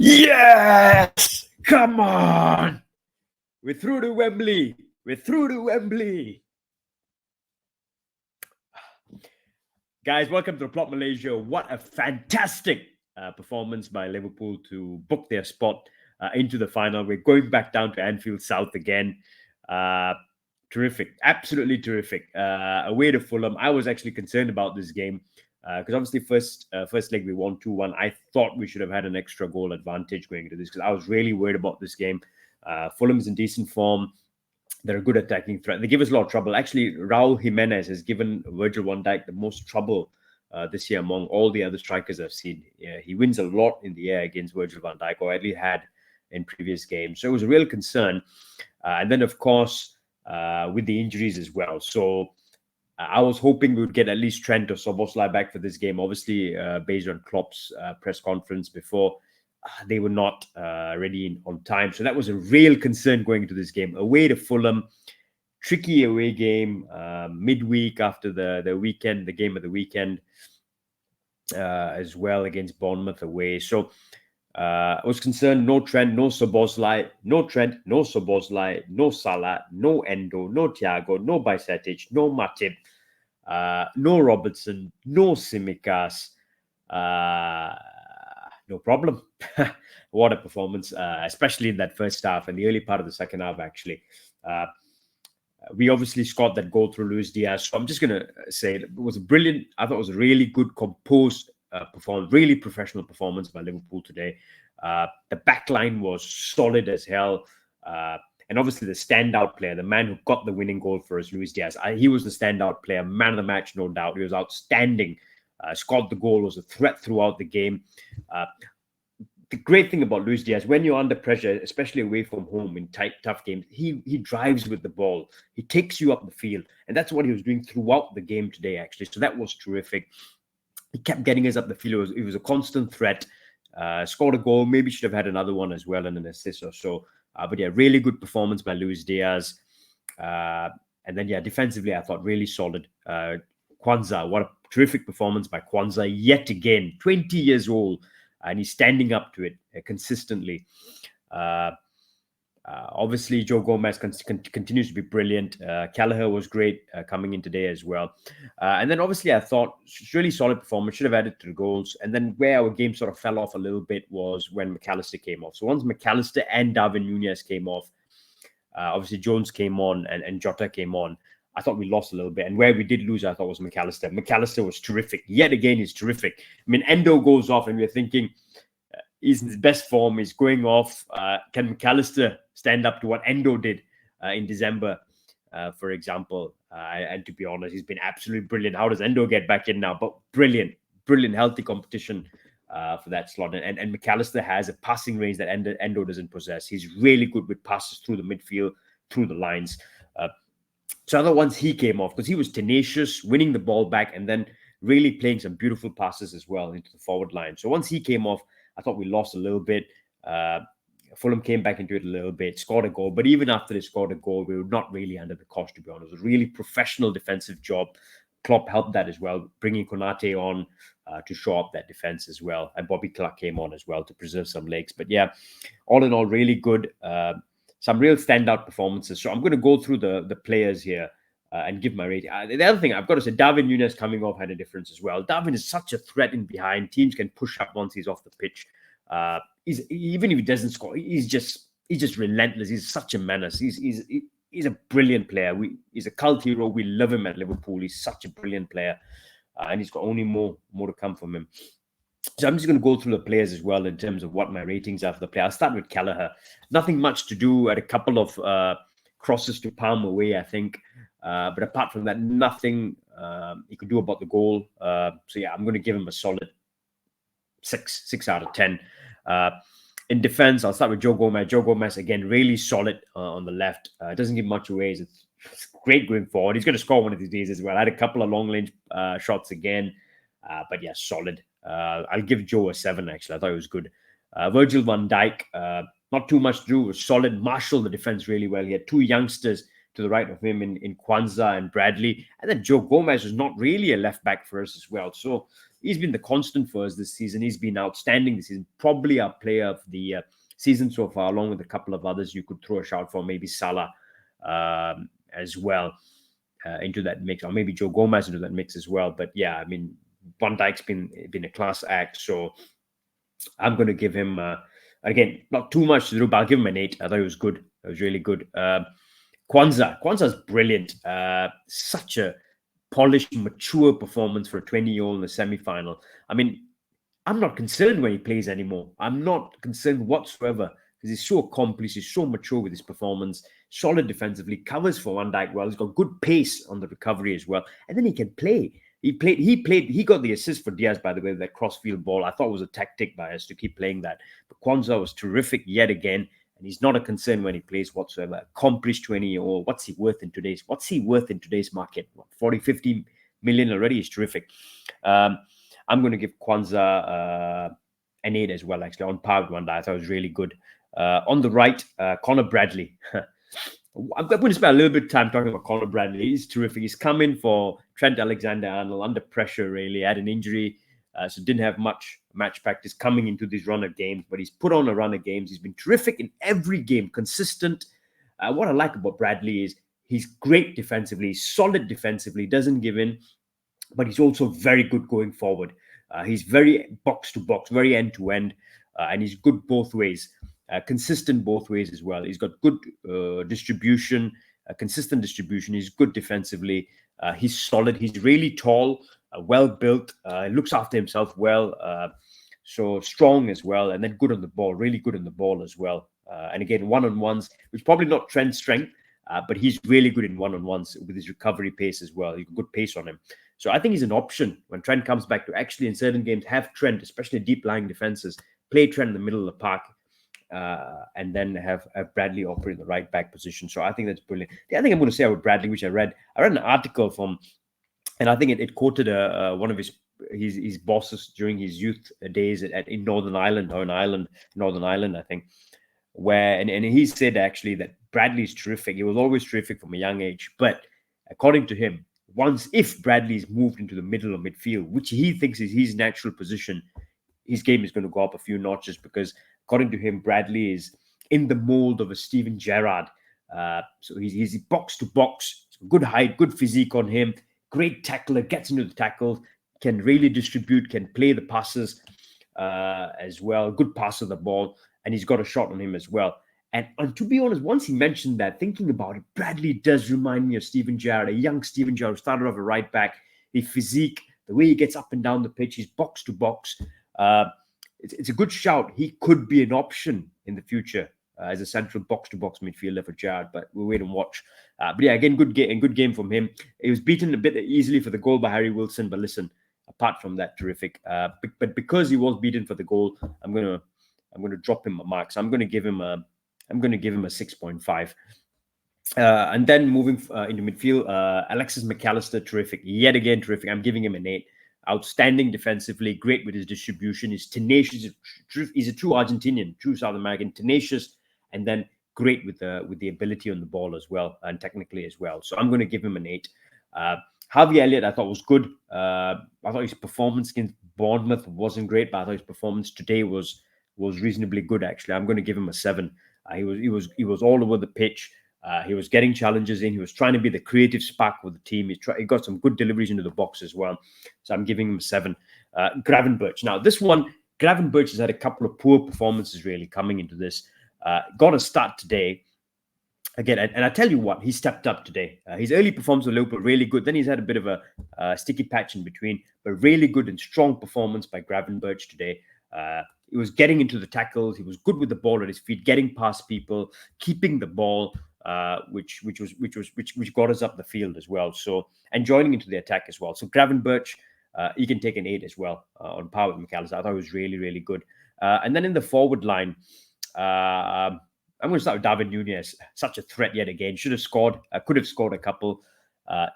Yes! Come on! We're through to Wembley. We're through to Wembley. Guys, welcome to Plot Malaysia. What a fantastic performance by Liverpool to book their spot into the final. We're going back down to Anfield South again. Terrific. Absolutely terrific. Away to Fulham. I was actually concerned about this game because obviously first leg we won 2-1. I thought we should have had an extra goal advantage going into this because I was really worried about this game. Fulham's in decent form. They're a good attacking threat. They give us a lot of trouble. Actually, Raul Jimenez has given Virgil van Dijk the most trouble this year among all the other strikers I've seen. Yeah, he wins a lot in the air against Virgil van Dijk, or at least had in previous games. So it was a real concern. And then, of course, with the injuries as well. So I was hoping we would get at least Trent or Szoboszlai back for this game. Obviously, based on Klopp's press conference before, they were not ready on time. So that was a real concern going into this game. Away to Fulham, tricky away game, midweek after the weekend, the game of the weekend, as well against Bournemouth away. So I was concerned, no Trent, no Szoboszlai, no Trent, no Szoboszlai, no Salah, no Endo, no Thiago, no Bajcetic, no Matip, no Robertson, no Tsimikas. No problem. What a performance, especially in that first half and the early part of the second half, actually. We obviously scored that goal through Luis Diaz. So I'm just going to say it was a brilliant, I thought it was a really good, composed performance, really professional performance by Liverpool today. The back line was solid as hell. And obviously the standout player, the man who got the winning goal for us, Luis Diaz, he was the standout player, man of the match, no doubt. He was outstanding. Scored the goal, was a threat throughout the game. The great thing about Luis Diaz, when you're under pressure, especially away from home in tight, tough games, he drives with the ball. He takes you up the field. And that's what he was doing throughout the game today, actually. So that was terrific. He kept getting us up the field. It was a constant threat. Scored a goal. Maybe should have had another one as well and an assist or so. But yeah, really good performance by Luis Diaz. And then, yeah, defensively, I thought really solid. Kwanzaa, what a terrific performance by Kwanzaa yet again. 20 years old. And he's standing up to it consistently. Obviously, Joe Gomez continues to be brilliant. Kelleher was great coming in today as well. And then obviously, I thought really solid performance. Should have added to the goals. And then where our game sort of fell off a little bit was when McAllister came off. So once McAllister and Darwin Núñez came off, obviously Jones came on and Jota came on. I thought we lost a little bit. And where we did lose, I thought was McAllister. McAllister was terrific. Yet again, he's terrific. I mean, Endo goes off and we're thinking he's in his best form. He's going off. Can McAllister stand up to what Endo did in December, for example? And to be honest, he's been absolutely brilliant. How does Endo get back in now? But brilliant, healthy competition for that slot. And McAllister has a passing range that Endo doesn't possess. He's really good with passes through the midfield, through the lines. So other ones he came off because he was tenacious, winning the ball back, and then really playing some beautiful passes as well into the forward line. So once he came off, I thought we lost a little bit. Fulham came back into it a little bit, scored a goal. But even after they scored a goal, we were not really under the cosh, to be honest. It was a really professional defensive job. Klopp helped that as well, bringing Konate on to show up that defense as well. And Bobby Clark came on as well to preserve some legs. But yeah, all in all, really good. Some real standout performances. So I'm going to go through the players here and give my rating. The other thing I've got to say, Darwin Núñez coming off had a difference as well. Darwin is such a threat in behind. Teams can push up once he's off the pitch. Even if he doesn't score, he's just relentless. He's such a menace. He's a brilliant player. He's a cult hero. We love him at Liverpool. He's such a brilliant player, and he's got only more to come from him. So I'm just going to go through the players as well in terms of what my ratings are for the player. I'll start with Kelleher. Nothing much to do. At a couple of crosses to palm away, I think. But apart from that, nothing he could do about the goal. So yeah, I'm going to give him a solid 6 out of 10. In defense, I'll start with Joe Gomez. Joe Gomez, again, really solid on the left. Doesn't give much away. It's great going forward. He's going to score one of these days as well. I had a couple of long-range shots again. But yeah, solid. I'll give Joe a 7, actually. I thought it was good. Virgil van Dijk, not too much to do. It was solid. Marshaled the defense really well. He had two youngsters to the right of him in Kwanzaa and Bradley. And then Joe Gomez was not really a left back for us as well. So he's been the constant for us this season. He's been outstanding this season. Probably our player of the season so far, along with a couple of others you could throw a shout for, maybe Salah as well into that mix, or maybe Joe Gomez into that mix as well. But yeah, I mean, Van Dijk's been a class act. So I'm going to give him, again, not too much to do, but I'll give him an 8. I thought it was good. It was really good. Kwanzaa's brilliant. Such a polished, mature performance for a 20-year-old in the semi-final. I mean, I'm not concerned when he plays anymore. I'm not concerned whatsoever because he's so accomplished. He's so mature with his performance. Solid defensively, covers for Van Dijk well. He's got good pace on the recovery as well. And then he can play. He got the assist for Diaz, by the way, that cross-field ball. I thought it was a tactic by us to keep playing that. But Kwanzaa was terrific yet again. And he's not a concern when he plays whatsoever. Accomplished 20-year-old. What's he worth in today's market? What, 40, 50 million already? He's terrific. I'm going to give Kwanzaa an 8 as well, actually, on par with Van Dijk. I thought it was really good. On the right, Conor Bradley. I'm going to spend a little bit of time talking about Conor Bradley. He's terrific. He's come in for Trent Alexander-Arnold under pressure, really. Had an injury, so didn't have much match practice coming into this run of games, but he's put on a run of games. He's been terrific in every game, consistent. What I like about Bradley is he's great defensively, solid defensively, doesn't give in, but he's also very good going forward. He's very box-to-box, very end-to-end, and he's good both ways. Consistent both ways as well. He's got good distribution, consistent distribution. He's good defensively. He's solid. He's really tall, well built. Looks after himself well. So strong as well, and then good on the ball. Really good on the ball as well. And again, one-on-ones, which probably not Trent's strength, but he's really good in one-on-ones with his recovery pace as well. He's got good pace on him. So I think he's an option when Trent comes back to actually in certain games have Trent, especially deep-lying defenses, play Trent in the middle of the park. And then have Bradley operate in the right back position. So I think that's brilliant. The other thing I'm going to say about Bradley, which I read an article from, and I think it quoted one of his bosses during his youth days in Northern Ireland, Northern Ireland, I think, where and he said actually that Bradley's terrific. He was always terrific from a young age, but according to him, if Bradley's moved into the middle of midfield, which he thinks is his natural position, his game is going to go up a few notches because, according to him, Bradley is in the mold of a Steven Gerrard. So he's box to box, good height, good physique on him, great tackler, gets into the tackles, can really distribute, can play the passes as well, good pass of the ball, and he's got a shot on him as well. And to be honest, once he mentioned that, thinking about it, Bradley does remind me of Steven Gerrard, a young Steven Gerrard who started off a right back. The physique, the way he gets up and down the pitch, he's box to box. It's a good shout. He could be an option in the future as a central box-to-box midfielder for Gerrard, but we'll wait and watch. But yeah, again, good game from him. He was beaten a bit easily for the goal by Harry Wilson, but listen, apart from that, terrific. But because he was beaten for the goal, I'm gonna drop him a mark. So I'm gonna give him a 6.5. And then moving into midfield, Alexis McAllister, terrific. Yet again, terrific. I'm giving him an 8. Outstanding defensively, great with his distribution. He's tenacious. He's a true Argentinian, true South American, tenacious, and then great with the ability on the ball as well and technically as well. So I'm going to give him an 8. Harvey Elliott, I thought was good. I thought his performance against Bournemouth wasn't great, but I thought his performance today was reasonably good. Actually, I'm going to give him a 7. He was all over the pitch. He was getting challenges in. He was trying to be the creative spark with the team. He got some good deliveries into the box as well. So I'm giving him a 7. Gravenberch. Now, this one, Gravenberch has had a couple of poor performances really coming into this. Got a start today. Again, and I tell you what, he stepped up today. His early performance with Liverpool, really good. Then he's had a bit of a sticky patch in between, but really good and strong performance by Gravenberch today. He was getting into the tackles. He was good with the ball at his feet, getting past people, keeping the ball. Which got us up the field as well. So, and joining into the attack as well. So Gravenberch, he can take an 8 as well on par with McAllister. I thought it was really, really good. And then in the forward line, I'm going to start with David Nunez. Such a threat yet again. Should have scored. Could have scored a couple.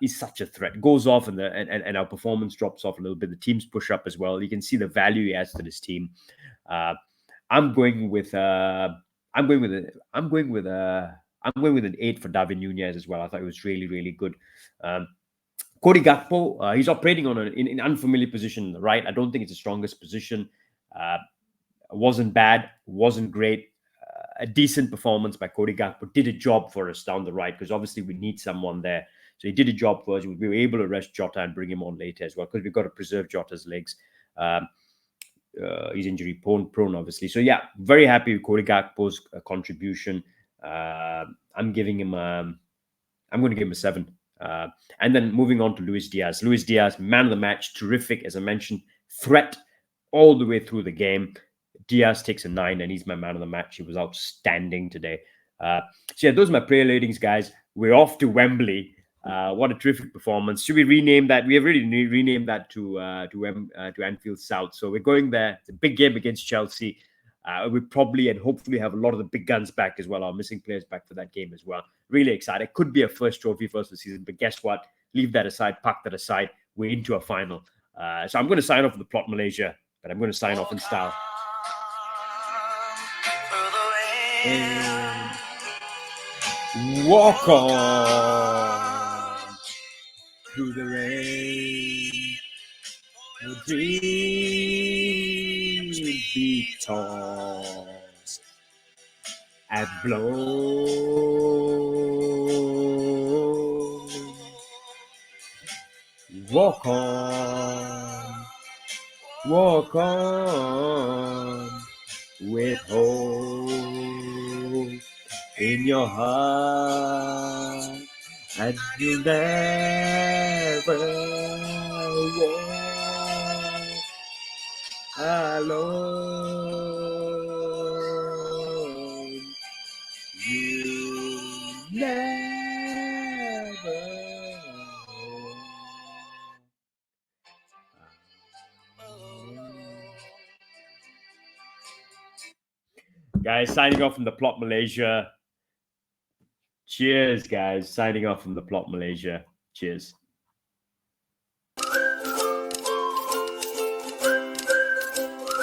He's such a threat. Goes off and our performance drops off a little bit. The teams push up as well. You can see the value he adds to this team. I'm going with I'm going with an 8 for David Nunez as well. I thought it was really, really good. Cody Gakpo, he's operating on an unfamiliar position, right? I don't think it's the strongest position. Wasn't bad, wasn't great. A decent performance by Cody Gakpo. Did a job for us down the right, because obviously we need someone there. So he did a job for us. We were able to rest Jota and bring him on later as well, because we've got to preserve Jota's legs. He's injury prone, obviously. So yeah, very happy with Cody Gakpo's contribution. I'm giving him I'm going to give him a 7. And then moving on to Luis Diaz. Luis Diaz, man of the match, terrific, as I mentioned, threat all the way through the game. Diaz takes a 9, and he's my man of the match. He was outstanding today. So yeah, those are my player ratings, guys. We're off to Wembley. What a terrific performance. Should we rename that? We have already renamed that to Anfield South. So we're going there. It's a big game against Chelsea. We probably and hopefully have a lot of the big guns back as well, our missing players back for that game as well. Really excited. Could be a first trophy for us this season, but guess what? Leave that aside, park that aside. We're into a final. So I'm going to sign off with the Plot Malaysia, but I'm going to sign off in style. And walk on through the rain. Your dreams be tossed and blown. Walk on with hope in your heart, and you'll never walk alone. You never Guys, signing off from the Plot Malaysia. Cheers, guys. Signing off from the Plot Malaysia. Cheers.